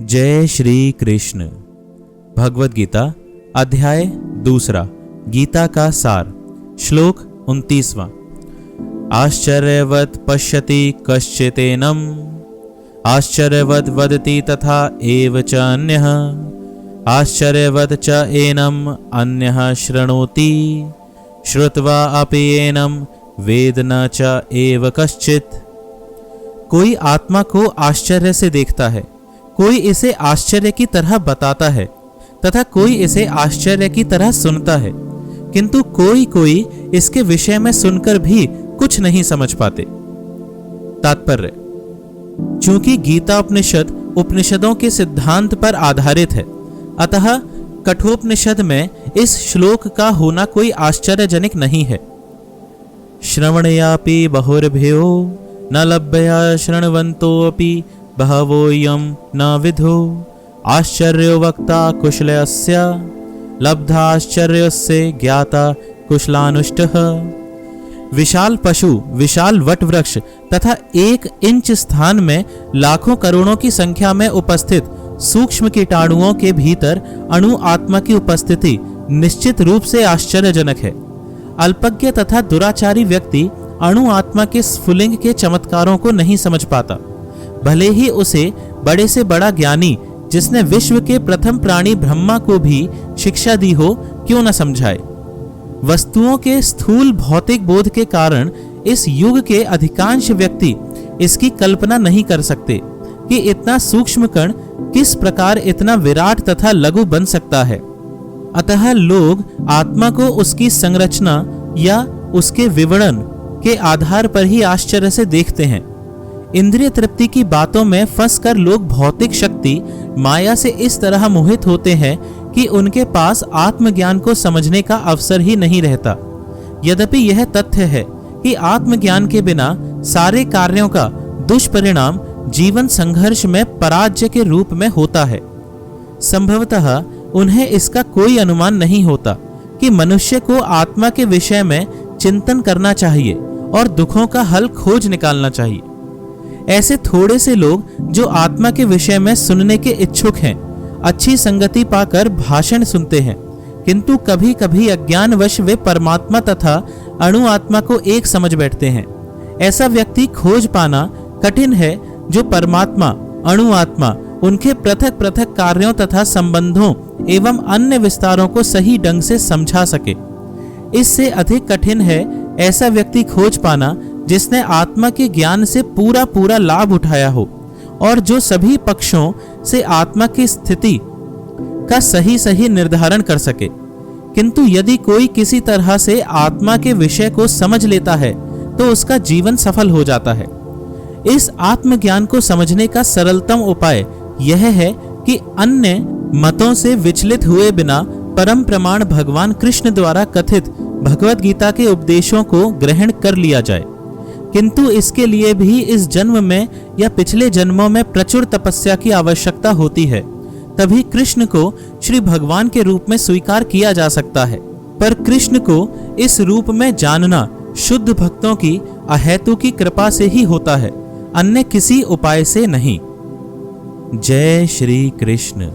जय श्री कृष्ण। भगवद गीता अध्याय 2 गीता का सार। श्लोक 29वां। आश्चर्यवत् पश्यति कश्चितेनम् आश्चर्यवत् वदति तथा एव च अन्यः आश्चर्यवत् च एनम् अन्यः शृणोति श्रुत्वा अपि एनम् वेद न च एव कश्चित्। कोई आत्मा को आश्चर्य से देखता है, कोई इसे आश्चर्य की तरह बताता है तथा कोई इसे आश्चर्य की तरह सुनता है, किंतु कोई कोई इसके विषय में सुनकर भी कुछ नहीं समझ पाते। तात्पर्य: चूंकि गीता उपनिषद उपनिषदों के सिद्धांत पर आधारित है, अतः कठोपनिषद में इस श्लोक का होना कोई आश्चर्यजनक नहीं है। श्रवणयापि बहुर्भ्यो न लभ्या शृण्वन्तोऽपि बहवोऽयं न विदुः आश्चर्यो वक्ता कुशलस्य लब्धाश्चर्यस्य ज्ञाता कुशलानुष्टः। विशाल पशु, विशाल वट वृक्ष तथा 1 इंच स्थान में लाखों करोड़ों की संख्या में उपस्थित सूक्ष्म कीटाणुओं के भीतर अणु आत्मा की उपस्थिति निश्चित रूप से आश्चर्यजनक है। अल्पज्ञ तथा दुराचारी व्यक्ति अणु आत्मा के स्फुलिंग के चमत्कारों को नहीं समझ पाता, भले ही उसे बड़े से बड़ा ज्ञानी जिसने विश्व के प्रथम प्राणी ब्रह्मा को भी शिक्षा दी हो क्यों न समझाए। वस्तुओं के स्थूल भौतिक बोध के कारण इस युग के अधिकांश व्यक्ति इसकी कल्पना नहीं कर सकते कि इतना सूक्ष्म कण किस प्रकार इतना विराट तथा लघु बन सकता है। अतः लोग आत्मा को उसकी संरचना या उसके विवरण के आधार पर ही आश्चर्य से देखते हैं। इंद्रिय तृप्ति की बातों में फंसकर लोग भौतिक शक्ति माया से इस तरह मोहित होते हैं कि उनके पास आत्मज्ञान को समझने का अवसर ही नहीं रहता। यद्यपि यह तथ्य है कि आत्मज्ञान के बिना सारे कार्यों का दुष्परिणाम जीवन संघर्ष में पराजय के रूप में होता है। संभवतः उन्हें इसका कोई अनुमान नहीं होता कि मनुष्य को आत्मा के विषय में चिंतन करना चाहिए और दुखों का हल खोज निकालना चाहिए। ऐसे थोड़े से लोग जो आत्मा के विषय में सुनने के इच्छुक हैं, अच्छी संगति पाकर भाषण सुनते हैं, किंतु कभी कभी अज्ञानवश वे परमात्मा तथा अणु आत्मा को एक समझ बैठते हैं। ऐसा व्यक्ति खोज पाना कठिन है जो परमात्मा, अणु आत्मा, उनके पृथक पृथक कार्यों तथा संबंधों एवं अन्य विस्तारों को सही ढंग से समझा सके। इससे अधिक कठिन है ऐसा व्यक्ति खोज पाना जिसने आत्मा के ज्ञान से पूरा लाभ उठाया हो और जो सभी पक्षों से आत्मा की स्थिति का सही निर्धारण कर सके। किंतु यदि कोई किसी तरह से आत्मा के विषय को समझ लेता है तो उसका जीवन सफल हो जाता है। इस आत्मज्ञान को समझने का सरलतम उपाय यह है कि अन्य मतों से विचलित हुए बिना परम प्रमाण भगवान कृष्ण द्वारा कथित भगवद गीता के उपदेशों को ग्रहण कर लिया जाए। किंतु इसके लिए भी इस जन्म में या पिछले जन्मों में प्रचुर तपस्या की आवश्यकता होती है, तभी कृष्ण को श्री भगवान के रूप में स्वीकार किया जा सकता है। पर कृष्ण को इस रूप में जानना शुद्ध भक्तों की अहेतु की कृपा से ही होता है, अन्य किसी उपाय से नहीं। जय श्री कृष्ण।